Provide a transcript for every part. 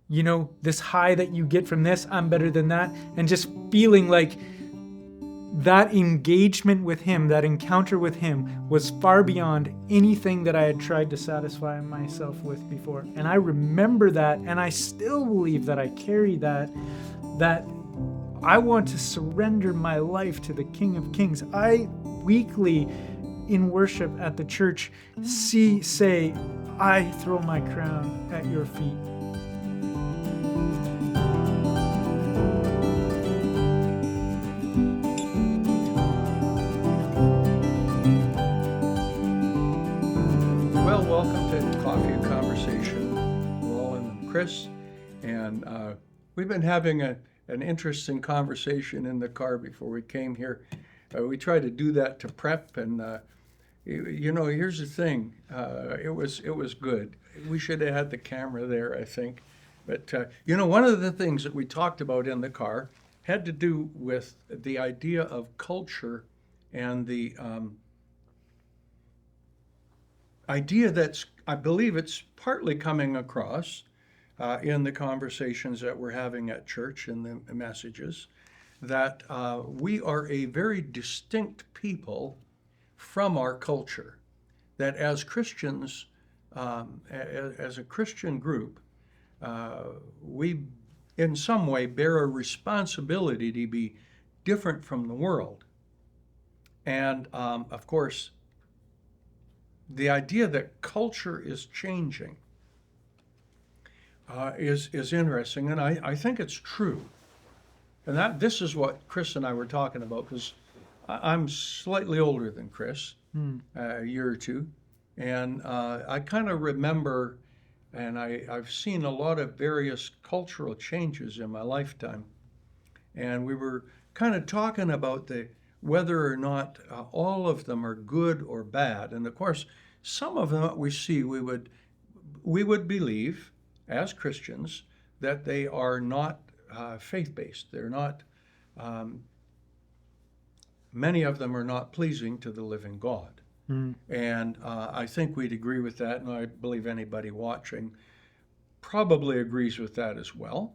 this high that you get from this, I'm better than that, and just feeling like that engagement with him, that encounter with him, was far beyond anything that I had tried to satisfy myself with before. And I remember that, and I still believe that I carry that I want to surrender my life to the King of Kings. I weekly in worship at the church say, I throw my crown at your feet. Well, welcome to Coffee and Conversation, Rawlin and Chris. And we've been having an interesting conversation in the car before we came here. We tried to do that to prep, and here's the thing. It was good. We should have had the camera there, I think. But one of the things that we talked about in the car had to do with the idea of culture and the idea that's, I believe it's partly coming across in the conversations that we're having at church and the messages, that we are a very distinct people from our culture. That as Christians, as a Christian group, we in some way bear a responsibility to be different from the world. And of course, the idea that culture is changing is interesting, and I think it's true. And this is what Chris and I were talking about, because I'm slightly older than Chris, a year or two, and I kind of remember, and I've seen a lot of various cultural changes in my lifetime, and we were kind of talking about whether or not all of them are good or bad. And of course, some of them that we see, we would believe as Christians that they are not faith-based. They're not, many of them are not pleasing to the living God. And I think we'd agree with that, and I believe anybody watching probably agrees with that as well.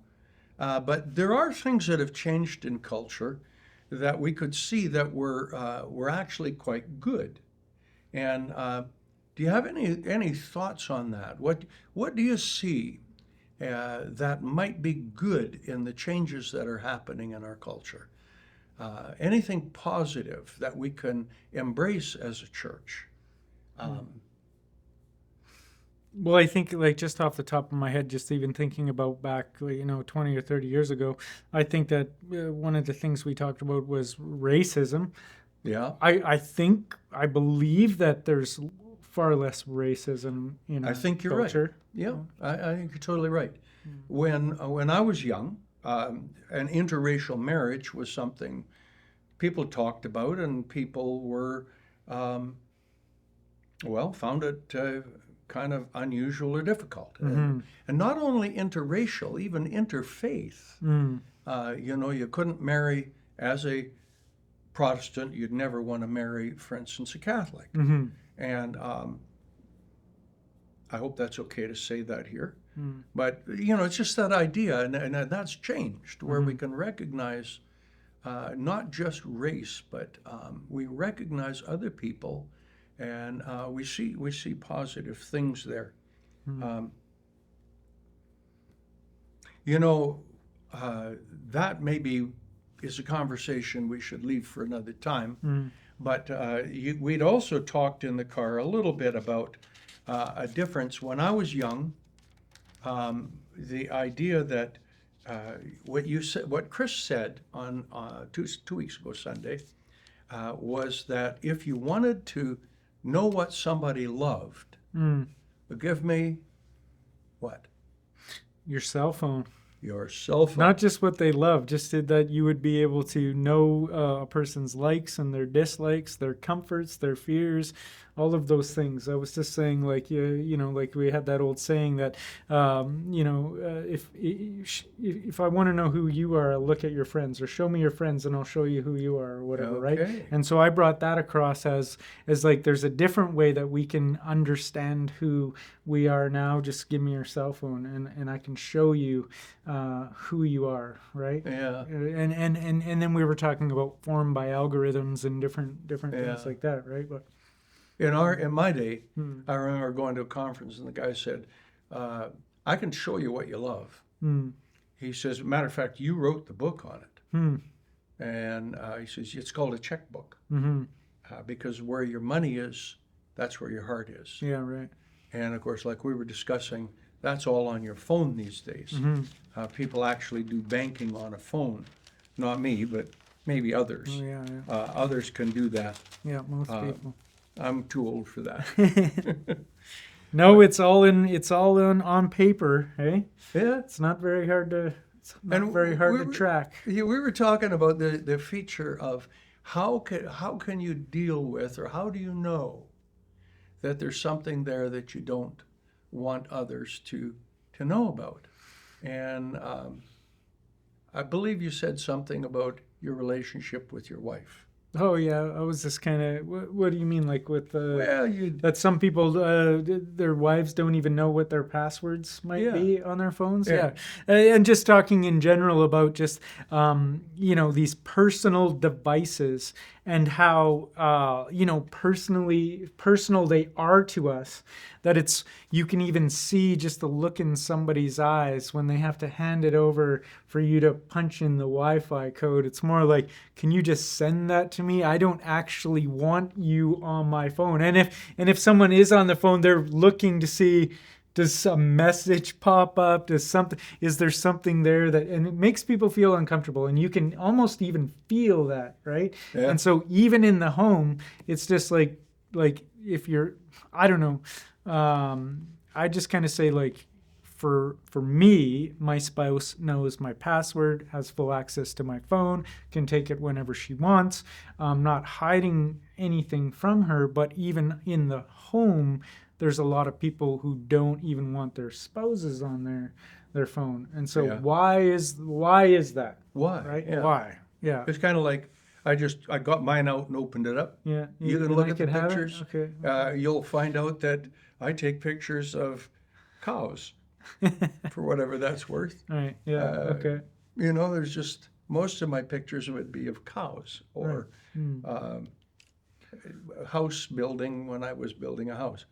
But there are things that have changed in culture that we could see that were actually quite good. And do you have any thoughts on that? What do you see that might be good in the changes that are happening in our culture? Anything positive that we can embrace as a church? Well, I think, like, just off the top of my head, just even thinking about back, 20 or 30 years ago, I think that one of the things we talked about was racism. Yeah. I believe that there's far less racism in I think you're culture. Right. Yeah, I think you're totally right. When I was young, an interracial marriage was something people talked about, and people were, found it kind of unusual or difficult. And not only interracial, even interfaith. You couldn't marry as a Protestant. You'd never want to marry, for instance, a Catholic. And I hope that's okay to say that here. But, it's just that idea, and that's changed, where we can recognize not just race, but we recognize other people, and we see positive things there. That maybe is a conversation we should leave for another time. But we'd also talked in the car a little bit about a difference. When I was young, the idea that what Chris said on 2 weeks ago Sunday was that if you wanted to know what somebody loved, give me what? Your cell phone. Your cell phone. Not just what they love, just that you would be able to know a person's likes and their dislikes, their comforts, their fears, all of those things. I was just saying, like, like we had that old saying that, if I want to know who you are, I'll look at your friends, or show me your friends and I'll show you who you are, or whatever, right? Okay. And so I brought that across as like, there's a different way that we can understand who we are now. Just give me your cell phone and I can show you who you are, right? Yeah. And then we were talking about formed by algorithms and different Yeah. things like that, right? But In my day, I remember going to a conference and the guy said, I can show you what you love. He says, matter of fact, you wrote the book on it. And he says, it's called a checkbook. Because where your money is, that's where your heart is. Yeah, right. And of course, like we were discussing, that's all on your phone these days. People actually do banking on a phone. Not me, but maybe others. Oh, yeah. Others can do that. Yeah, most people. I'm too old for that. No, it's all on paper, hey? Yeah. It's not very hard to track. We were talking about the feature of how can you deal with, or how do you know that there's something there that you don't want others to know about? And I believe you said something about your relationship with your wife. Oh yeah, I was just kind of. What do you mean, like with Well, that some people their wives don't even know what their passwords might be on their phones? Yeah. And just talking in general about just these personal devices and how personal they are to us. That you can even see just the look in somebody's eyes when they have to hand it over for you to punch in the Wi-Fi code. It's more like, can you just send that to me? I don't actually want you on my phone. And if someone is on the phone, they're looking to see, does a message pop up? Is there something there and it makes people feel uncomfortable, and you can almost even feel that, right? Yeah. And so even in the home, it's just like if you're, I don't know, I just kind of say, like, for me, my spouse knows my password, has full access to my phone, can take it whenever she wants. I'm not hiding anything from her, but even in the home, there's a lot of people who don't even want their spouses on their phone. And so why is that? Why? Right? Yeah. Why? Yeah. It's kind of like, I got mine out and opened it up. Yeah. You can look at the have it? pictures. Okay. You'll find out that I take pictures of cows for whatever that's worth. Right. Yeah. Okay. There's just, most of my pictures would be of cows, or house building when I was building a house.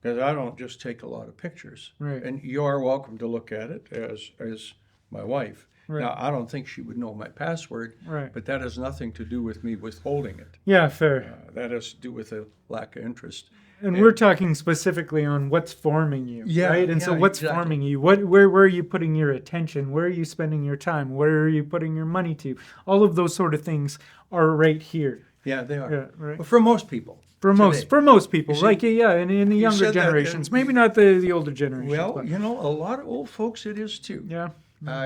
Because I don't just take a lot of pictures. Right. And you are welcome to look at it as my wife. Right. Now, I don't think she would know my password, right, but that has nothing to do with me withholding it. Yeah, fair. That has to do with a lack of interest. And we're talking specifically on what's forming you, right? And so what's forming you? Where are you putting your attention? Where are you spending your time? Where are you putting your money to? All of those sort of things are right here. Yeah, they are. Yeah, right. Well, for most people. For most people, see, like in the younger generations, maybe not the older generations. Well, but. A lot of old folks it is too. Yeah.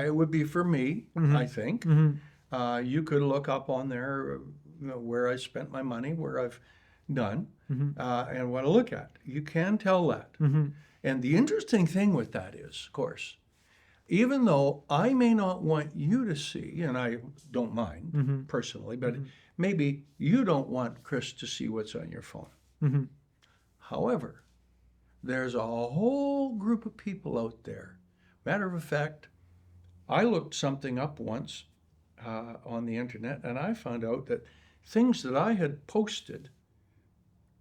It would be for me, I think. You could look up on there where I spent my money, where I've done, and what I look at. You can tell that. And the interesting thing with that is, of course, even though I may not want you to see, and I don't mind personally, but maybe you don't want Chris to see what's on your phone. However, there's a whole group of people out there. Matter of fact, I looked something up once on the internet, and I found out that things that I had posted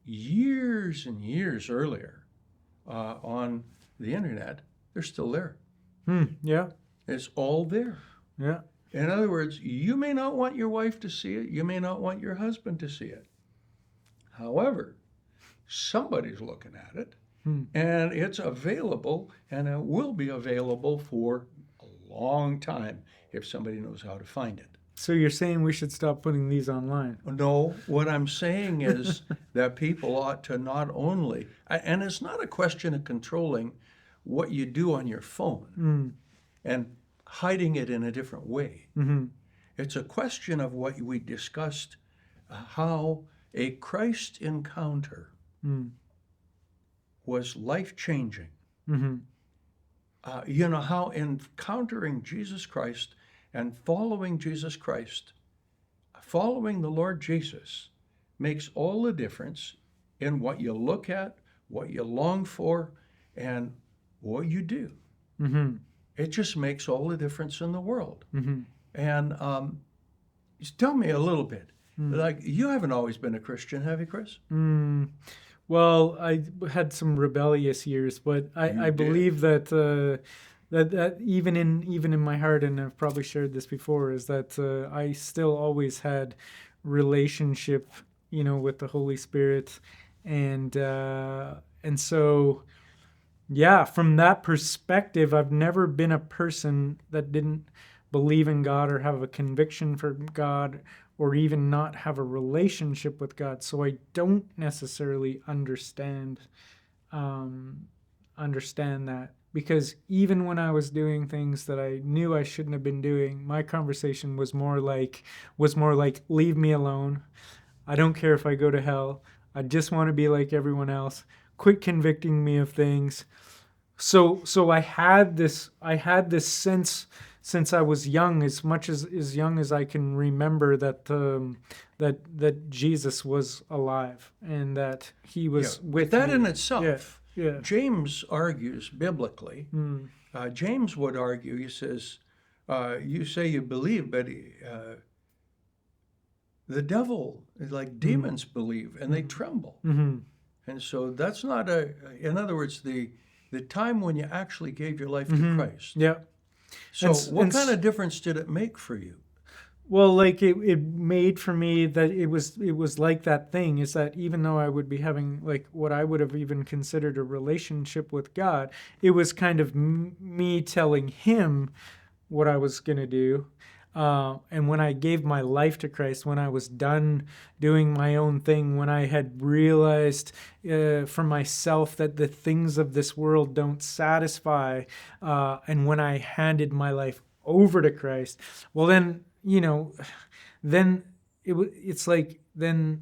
years and years earlier on the internet, they're still there. Yeah. It's all there. Yeah. In other words, you may not want your wife to see it. You may not want your husband to see it. However, somebody's looking at it, and it's available, and it will be available for a long time if somebody knows how to find it. So you're saying we should stop putting these online? No, what I'm saying is that people ought to not only, and it's not a question of controlling what you do on your phone and hiding it in a different way. It's a question of what we discussed, how a Christ encounter was life-changing. Mm-hmm. You know how encountering Jesus Christ and following Jesus Christ, following the Lord Jesus, makes all the difference in what you look at, what you long for, and what you do. Mm-hmm. It just makes all the difference in the world. Mm-hmm. And just tell me a little bit. Like, you haven't always been a Christian, have you, Chris? Well, I had some rebellious years, but I believe that that even in my heart, and I've probably shared this before, is that I still always had relationship, with the Holy Spirit, and so yeah, from that perspective, I've never been a person that didn't believe in God or have a conviction for God or even not have a relationship with God. So I don't necessarily understand that, because even when I was doing things that I knew I shouldn't have been doing, my conversation was more like leave me alone. I don't care if I go to hell. I just want to be like everyone else. Quit convicting me of things. So I had this sense since I was young, as much as young as I can remember, that that Jesus was alive and that he was with that me. in itself. Yeah. James argues biblically. James would argue, he says, you say you believe, but the devil, like demons, believe and they tremble. Mm-hmm. And so that's not in other words, the time when you actually gave your life to Christ. Yeah. So what kind of difference did it make for you? Well, like it made for me that it was like that thing, is that even though I would be having like what I would have even considered a relationship with God, it was kind of me telling him what I was going to do. And when I gave my life to Christ, when I was done doing my own thing, when I had realized for myself that the things of this world don't satisfy, and when I handed my life over to Christ, well, then, then it's like, then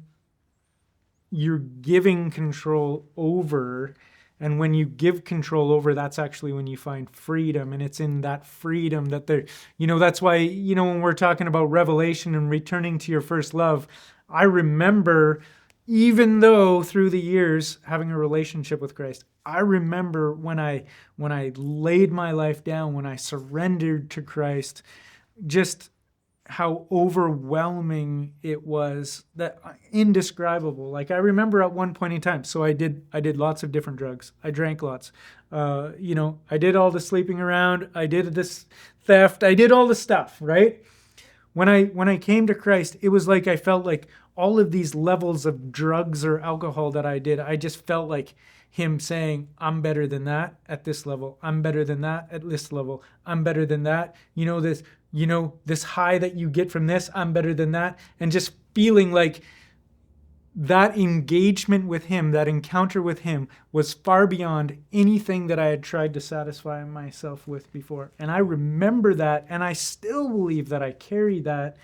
you're giving control over. And when you give control over, that's actually when you find freedom. And it's in that freedom that that's why, when we're talking about revelation and returning to your first love, I remember, even though through the years having a relationship with Christ, I remember when I laid my life down, when I surrendered to Christ, just how overwhelming it was, that indescribable. Like, I remember at one point in time, so I did lots of different drugs. I drank lots. I did all the sleeping around. I did this theft. I did all the stuff, right? When I came to Christ, it was like I felt like all of these levels of drugs or alcohol that I did, I just felt like him saying, I'm better than that at this level. I'm better than that at this level. I'm better than that. This high that you get from this, I'm better than that. And just feeling like that engagement with him, that encounter with him, was far beyond anything that I had tried to satisfy myself with before. And I remember that, and I still believe that I carry that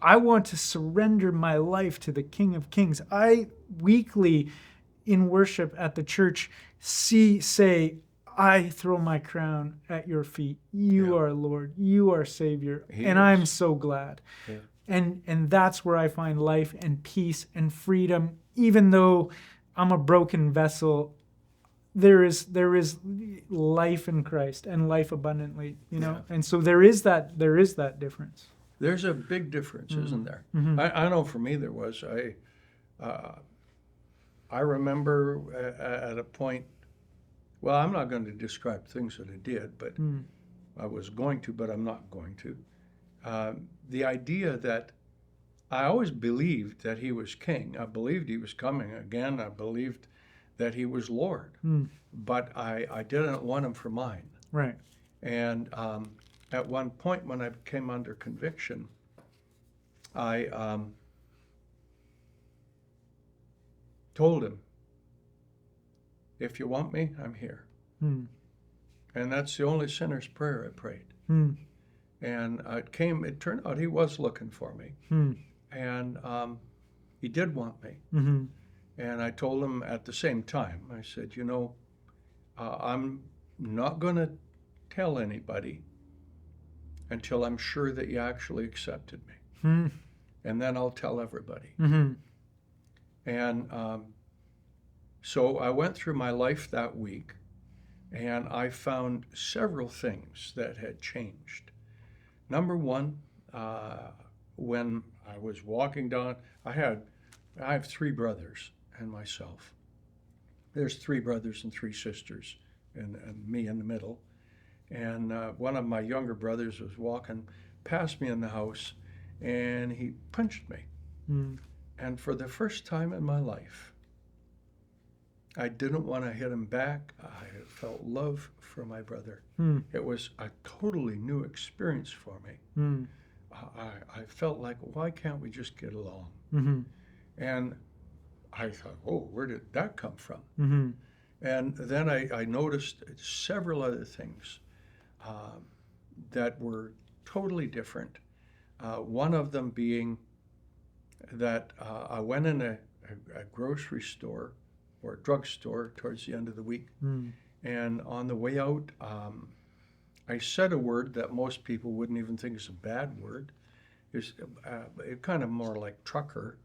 I want to surrender my life to the King of Kings. I weekly in worship at the church say, I throw my crown at your feet. You are Lord. You are Savior. I'm so glad. Yeah. And that's where I find life and peace and freedom. Even though I'm a broken vessel, there is life in Christ and life abundantly, And so there is that difference. There's a big difference, isn't there? Mm-hmm. I know for me there was. I remember at a point, well, I'm not going to describe things that I did, but I was going to, but I'm not going to. The idea that I always believed that he was king. I believed he was coming again. I believed that he was Lord. But I didn't want him for mine. Right. And at one point when I came under conviction, I told him, if you want me, I'm here. And that's the only sinner's prayer I prayed. And it turned out he was looking for me. And he did want me. And I told him at the same time, I said, I'm not going to tell anybody until I'm sure that you actually accepted me. Hmm. And then I'll tell everybody. Mm-hmm. And so I went through my life that week, and I found several things that had changed. Number one, when I was walking down, I have 3 brothers and myself. There's 3 brothers and 3 sisters, and me in the middle. And one of my younger brothers was walking past me in the house, and he punched me. Mm. And for the first time in my life, I didn't want to hit him back. I felt love for my brother. Mm. It was a totally new experience for me. Mm. I felt like, why can't we just get along? Mm-hmm. And I thought, oh, where did that come from? Mm-hmm. And then I noticed several other things that were totally different. One of them being that I went in a grocery store or a drugstore towards the end of the week. Mm. And on the way out, I said a word that most people wouldn't even think is a bad word. It's kind of more like trucker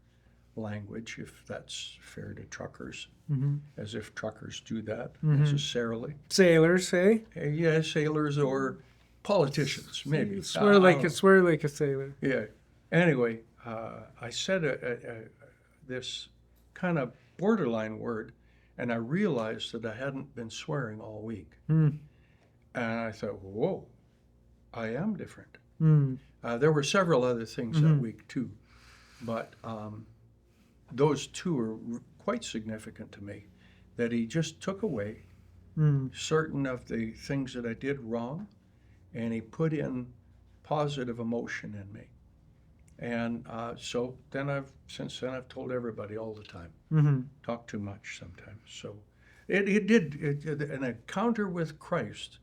language, if that's fair to truckers, Mm-hmm. as if truckers do that Mm-hmm. necessarily. Sailors, eh? Yeah, sailors or politicians, maybe. Swear like a sailor. Yeah. Anyway, I said this kind of borderline word, and I realized that I hadn't been swearing all week. Mm. And I thought, whoa, I am different. Mm. There were several other things that week too, but those 2 were quite significant to me, that he just took away certain of the things that I did wrong, and he put in positive emotion in me. And so then since then I've told everybody all the time. Mm-hmm. Talk too much sometimes. So an encounter with Christ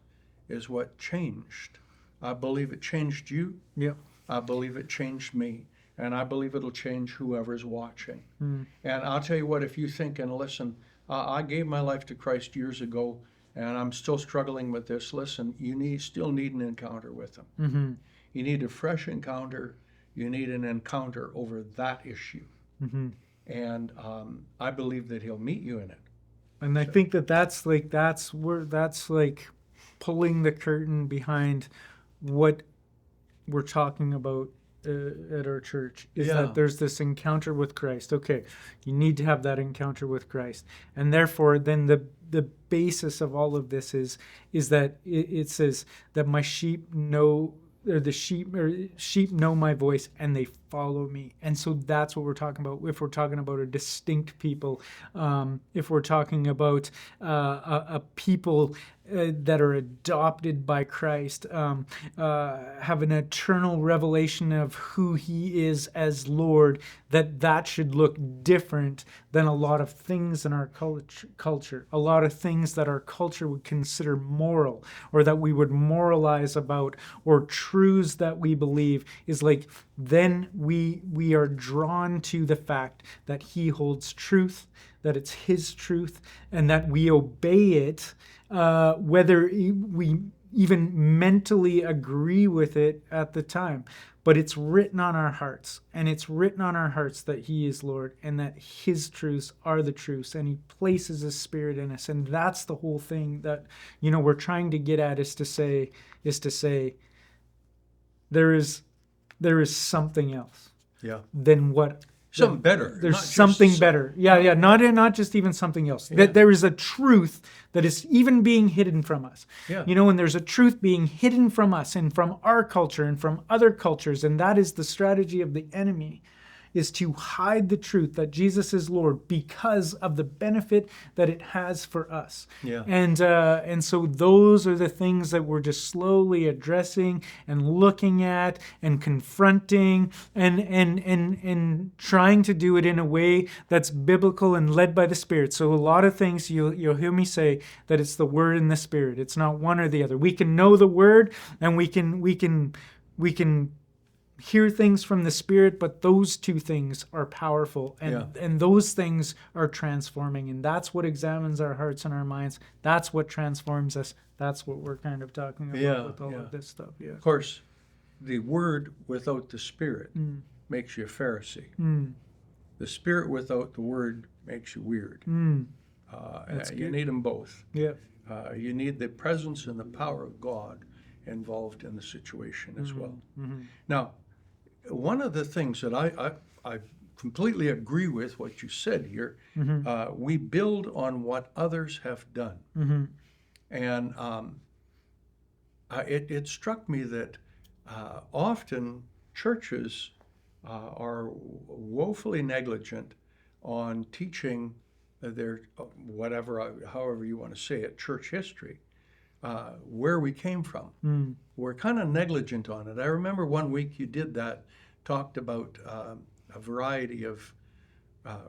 is what changed. I believe it changed you. Yep. I believe it changed me. And I believe it'll change whoever's watching. Mm. And I'll tell you what, if you think and listen, I gave my life to Christ years ago, and I'm still struggling with this. Listen, you still need an encounter with him. Mm-hmm. You need a fresh encounter. You need an encounter over that issue. Mm-hmm. And I believe that he'll meet you in it. And I think that's like pulling the curtain behind what we're talking about at our church, is Yeah. that there's this encounter with Christ. Okay, you need to have that encounter with Christ, and therefore then the basis of all of this is that it says that my sheep know, or the sheep know my voice and they follow me. And so that's what we're talking about. If we're talking about a distinct people, if we're talking about a people that are adopted by Christ, have an eternal revelation of who he is as Lord, that should look different than a lot of things in our culture, a lot of things that our culture would consider moral, or that we would moralize about, or truths that we believe, is like, then we are drawn to the fact that he holds truth, that it's his truth, and that we obey it, whether we even mentally agree with it at the time. But it's written on our hearts, and it's written on our hearts that he is Lord, and that his truths are the truths, and he places his spirit in us. And that's the whole thing that, we're trying to get at, is to say there is something else. Yeah. Than what. Something better. There's something better. Yeah. Not just even something else. Yeah. That there is a truth that is even being hidden from us. Yeah. And there's a truth being hidden from us and from our culture and from other cultures. And that is the strategy of the enemy, is to hide the truth that Jesus is Lord because of the benefit that it has for us. Yeah. And so those are the things that we're just slowly addressing and looking at and confronting and trying to do it in a way that's biblical and led by the Spirit. So a lot of things you'll hear me say that it's the Word and the Spirit. It's not one or the other. We can know the Word, and we can hear things from the Spirit, but those two things are powerful, and those things are transforming, and that's what examines our hearts and our minds. That's what transforms us. That's what we're kind of talking about with all of this stuff. Yeah. Of course, the Word without the Spirit makes you a Pharisee. The Spirit without the Word makes you weird. You need them both. Yeah. You need the presence and the power of God involved in the situation as well. Now, one of the things that I completely agree with what you said here, we build on what others have done. And it struck me that often churches are woefully negligent on teaching their however you want to say it, church history, where we came from. We're kind of negligent on it. I remember one week you did that, talked about a variety of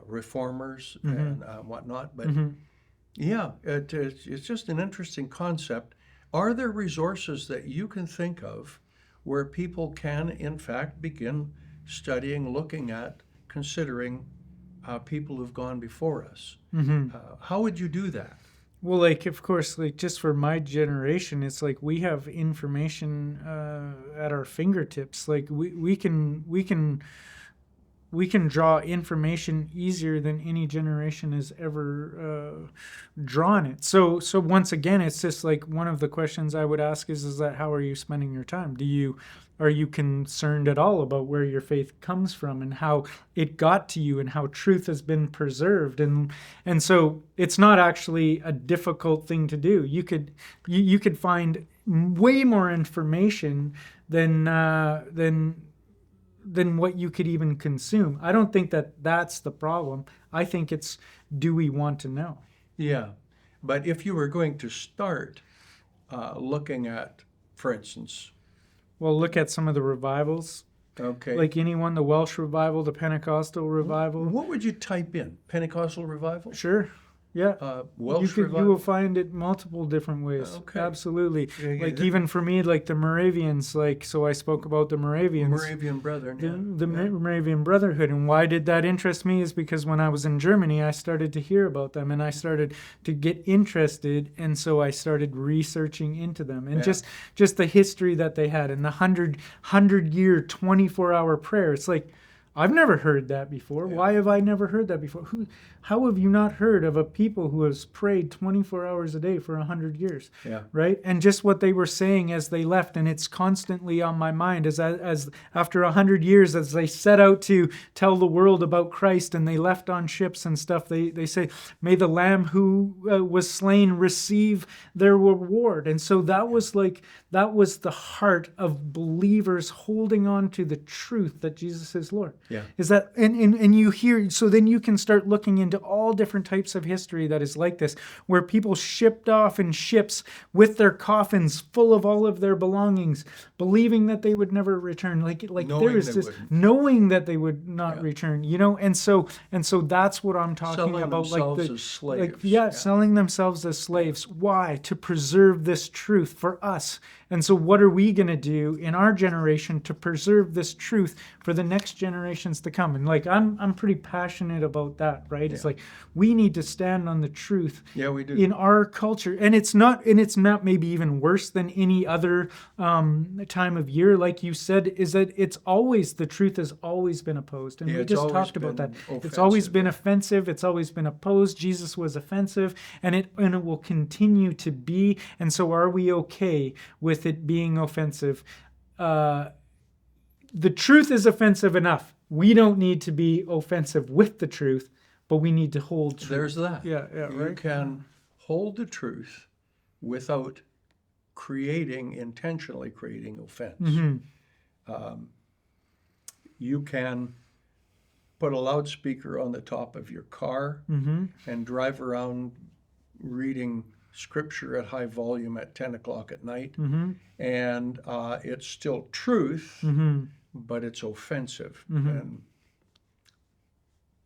reformers and whatnot, but it's just an interesting concept. Are there resources that you can think of where people can, in fact, begin studying, looking at, considering people who've gone before us? How would you do that? Well, like, of course, like, just for my generation, it's like we have information at our fingertips. Like, we can draw information easier than any generation has ever drawn it. So once again, it's just like one of the questions I would ask is that how are you spending your time? Are you concerned at all about where your faith comes from and how it got to you and how truth has been preserved? And so it's not actually a difficult thing to do. You could find way more information than what you could even consume. I don't think that that's the problem. I think it's, do we want to know? Yeah, but if you were going to start looking at, for instance, well, look at some of the revivals. Okay. Like anyone, the Welsh revival, the Pentecostal revival. What would you type in? Pentecostal revival? Sure. Yeah. Welsh revival? You will find it multiple different ways. Okay. Absolutely. Like even for me, like the Moravians, so I spoke about the Moravians. Moravian Brethren. The Moravian Brotherhood. And why did that interest me is because when I was in Germany, I started to hear about them and I started to get interested. And so I started researching into them and just the history that they had and the 100-year, 24-hour prayer. It's like, I've never heard that before. Why have I never heard that before? How have you not heard of a people who has prayed 24 hours a day for 100 years? Yeah. Right? And just what they were saying as they left, and it's constantly on my mind as after 100 years, as they set out to tell the world about Christ and they left on ships and stuff, they say, may the Lamb who was slain receive their reward. And so that was the heart of believers holding on to the truth that Jesus is Lord. Yeah. Is that and you hear, so then you can start looking into all different types of history that is like this, where people shipped off in ships with their coffins full of all of their belongings, believing that they would never return. Like there is this knowing that they would not return, and so that's what I'm talking about. Selling themselves as slaves. Selling themselves as slaves. Why? To preserve this truth for us. And so what are we going to do in our generation to preserve this truth for the next generations to come? And I'm pretty passionate about that, right? It's like we need to stand on the truth we do. In our culture. And it's not maybe even worse than any other time of year, like you said, is that the truth has always been opposed. And we just talked about that. It's always been offensive. It's always been opposed. Jesus was offensive, and it will continue to be. And so are we okay with it being offensive? The truth is offensive enough. We don't need to be offensive with the truth, but we need to hold truth. There's that. Yeah, right. You can hold the truth without intentionally creating offense. Mm-hmm. You can put a loudspeaker on the top of your car and drive around reading Scripture at high volume at 10 o'clock at night, and it's still truth, but it's offensive. And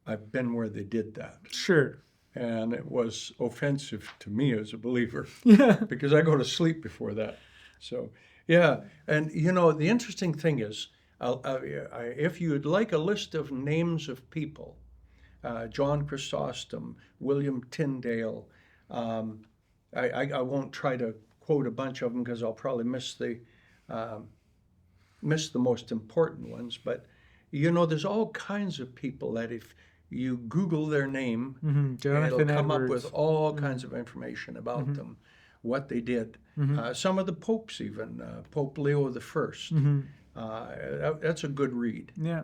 I've been where they did that. Sure. And it was offensive to me as a believer. Yeah. Because I go to sleep before that. So, yeah. And, the interesting thing is, If you'd like a list of names of people, John Chrysostom, William Tyndale, I won't try to quote a bunch of them because I'll probably miss the most important ones. But there's all kinds of people that if you Google their name, Jonathan it'll come Edwards. up with all kinds of information about them, what they did. Some of the popes even, Pope Leo the First. That's a good read. Yeah.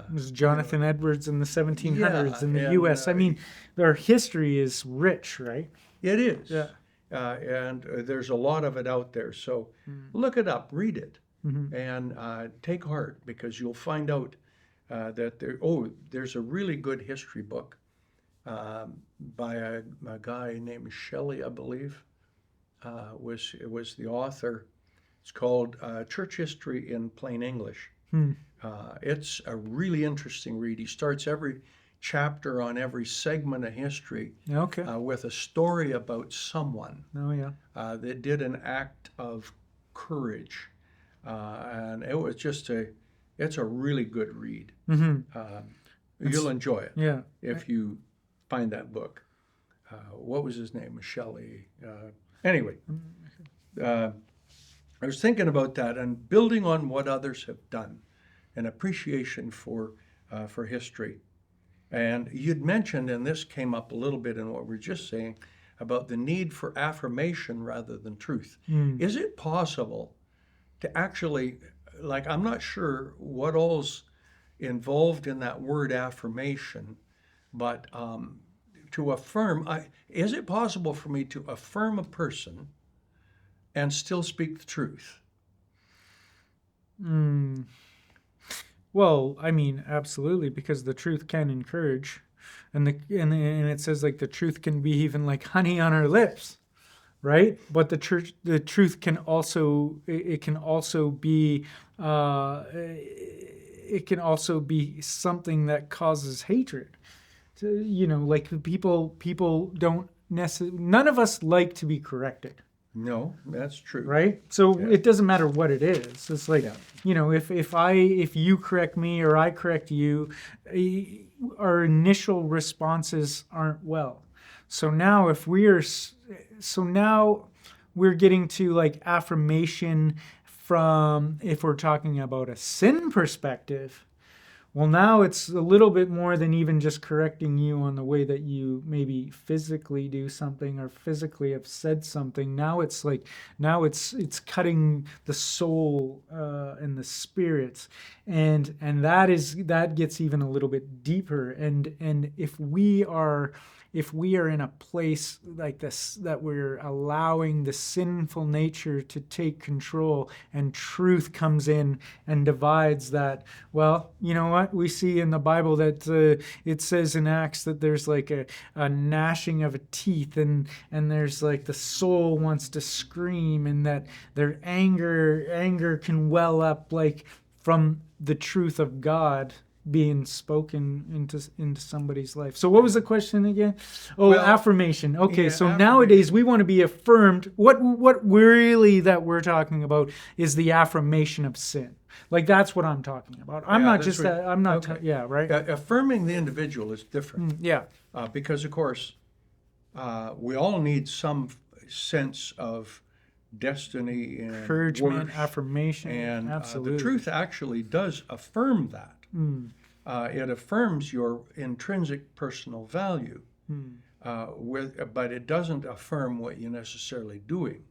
There's Jonathan Edwards in the 1700s in the U.S. I mean, their history is rich, right? It is. Yeah. And there's a lot of it out there. So look it up, read it, and take heart, because you'll find out that there's a really good history book by a guy named Shelley, I believe, was the author. It's called Church History in Plain English. It's a really interesting read. He starts every chapter on every segment of history with a story about someone that did an act of courage. And it was it's a really good read. You'll enjoy it if you find that book. What was his name? Shelley. Anyway, I was thinking about that and building on what others have done, an appreciation for history. And you'd mentioned, and this came up a little bit in what we were just saying, about the need for affirmation rather than truth. Is it possible to actually, I'm not sure what all's involved in that word affirmation, but to affirm, is it possible for me to affirm a person and still speak the truth? Well, I mean, absolutely, because the truth can encourage, and it says the truth can be even like honey on our lips, right? But the truth can also be something that causes hatred. People don't necessarily. None of us like to be corrected. No, that's true. Right? So it doesn't matter what it is. It's if you correct me or I correct you, our initial responses aren't well. So now we're getting to affirmation from, if we're talking about a sin perspective. Well, now it's a little bit more than even just correcting you on the way that you maybe physically do something or physically have said something. Now it's cutting the soul and the spirits, and that gets even a little bit deeper. And if we are in a place like this, that we're allowing the sinful nature to take control and truth comes in and divides that, well, you know what? We see in the Bible that it says in Acts that there's a gnashing of teeth, and there's the soul wants to scream, and that their anger can well up from the truth of God being spoken into somebody's life. So what was the question again? Affirmation. Okay, so affirmation. Nowadays we want to be affirmed. What really that we're talking about is the affirmation of sin. That's what I'm talking about. I'm not just that. I'm not. Okay. Right. Affirming the individual is different. Because of course, we all need some sense of destiny and encouragement, worth, affirmation, and absolutely. The truth actually does affirm that. It affirms your intrinsic personal value, but it doesn't affirm what you're necessarily doing.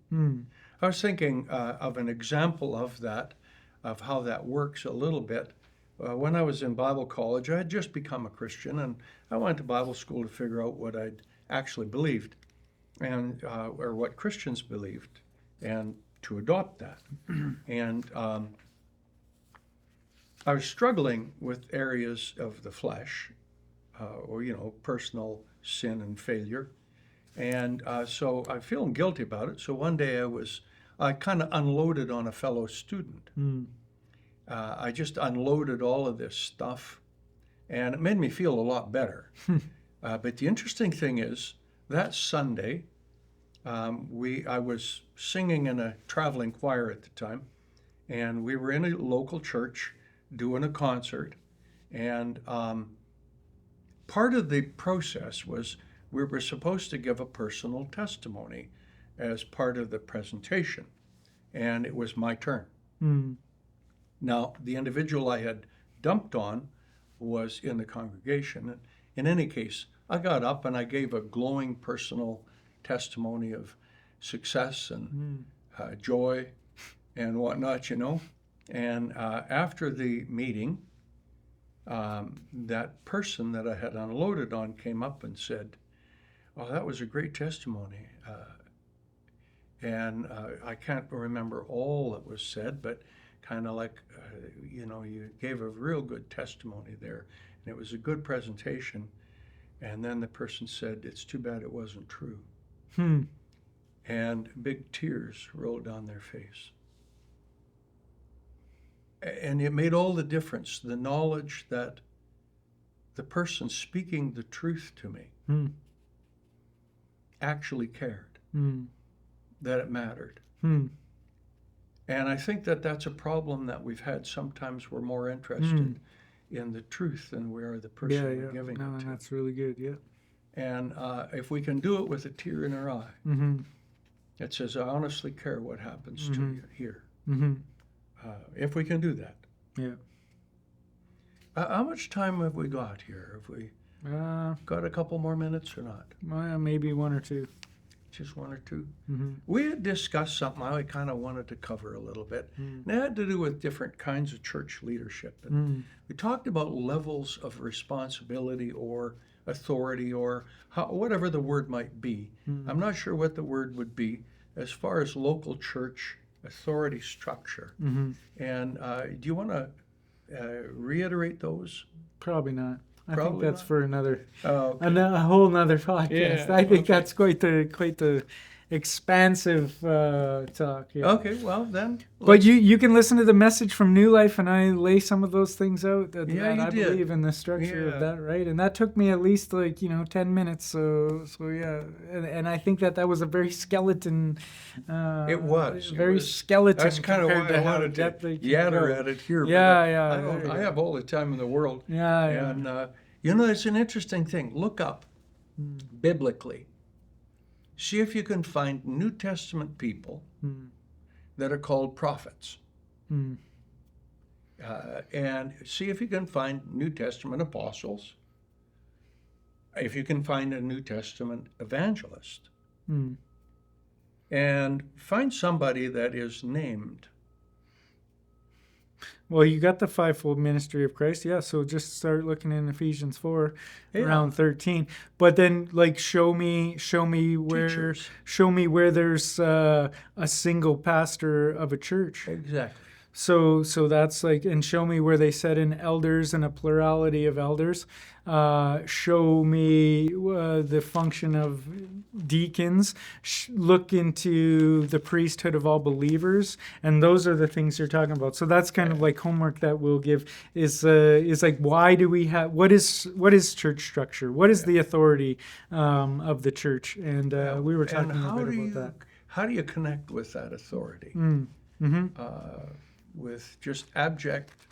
I was thinking of an example of that, of how that works a little bit. When I was in Bible college, I had just become a Christian, and I went to Bible school to figure out what I'd actually believed, and or what Christians believed, and to adopt that. And I was struggling with areas of the flesh, or personal sin and failure, and so I'm feeling guilty about it. So one day I kind of unloaded on a fellow student. I just unloaded all of this stuff, and it made me feel a lot better. But the interesting thing is, that Sunday, I was singing in a traveling choir at the time, and we were in a local church, doing a concert, and part of the process was we were supposed to give a personal testimony as part of the presentation, and it was my turn. Mm. Now, the individual I had dumped on was in the congregation. In any case, I got up and I gave a glowing personal testimony of success and joy and whatnot, And after the meeting, that person that I had unloaded on came up and said, "Oh, that was a great testimony." And I can't remember all that was said, but kind of like, you gave a real good testimony there. And it was a good presentation. And then the person said, "It's too bad it wasn't true." And big tears rolled down their face. And it made all the difference, the knowledge that the person speaking the truth to me actually cared, that it mattered. And I think that that's a problem that we've had. Sometimes we're more interested in the truth than we are the person we're giving it to. That's really good, yeah. And if we can do it with a tear in our eye, it says, "I honestly care what happens to you here." If we can do that. Yeah. How much time have we got here? Have we got a couple more minutes or not? Maybe one or two. Just one or two? We had discussed something I kind of wanted to cover a little bit. And it had to do with different kinds of church leadership. And we talked about levels of responsibility or authority or whatever the word might be. I'm not sure what the word would be as far as local church authority structure. And do you want to reiterate those? Probably not. I Probably think that's not? for another, Okay. a whole nother podcast. Yeah, I think okay. that's quite the expansive talk. Yeah. Okay, well then. But you can listen to the message from New Life, and I lay some of those things out that, Yeah, that you I did. believe in the structure Yeah. of that, right? And that took me at least 10 minutes. So yeah, and I think that was a very skeleton. It was. Very It was, skeleton. That's kind of compared why I to how wanted depth to they can yatter go. at it here. Yeah, but there you I go. have all the time in the world. Yeah. And it's an interesting thing. Look up biblically. See if you can find New Testament people that are called prophets. And see if you can find New Testament apostles. If you can find a New Testament evangelist. And find somebody that is named. Well, you got the fivefold ministry of Christ, yeah. So just start looking in Ephesians 4, around 13. But then, show me where Teachers. show me where there's a single pastor of a church. Exactly. So that's and show me where they set in elders and a plurality of elders. Show me the function of deacons. Look into the priesthood of all believers, and those are the things you're talking about. So that's kind of like homework that we'll give. Is why do we have what is church structure? What is the authority of the church? And we were talking a bit about that. How do you connect with that authority? With just abject,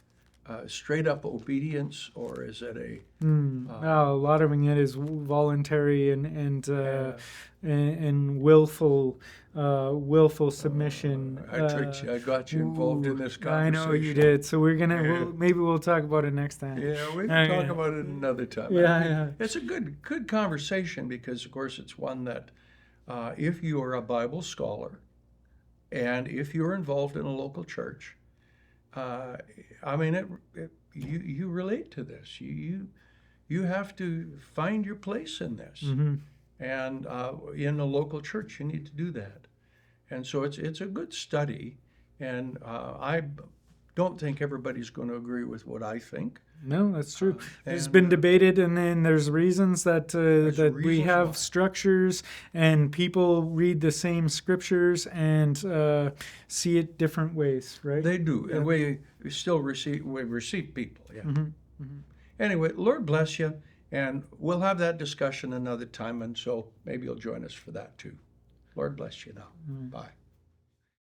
straight up obedience, or is it a a lot of it is voluntary and willful submission. I got you involved in this conversation. I know you did. So maybe we'll talk about it next time. Yeah, we can talk about it another time. Yeah. It's a good conversation because, of course, it's one that if you are a Bible scholar and if you're involved in a local church, you relate to this. You have to find your place in this, and in a local church, you need to do that. And so it's a good study, and I don't think everybody's going to agree with what I think. No, that's true. It's been debated, and then there's reasons that we have structures, and people read the same scriptures and see it different ways, right? They do, and we still receive people. Yeah. Anyway, Lord bless you, and we'll have that discussion another time, and so maybe you'll join us for that too. Lord bless you now. Bye.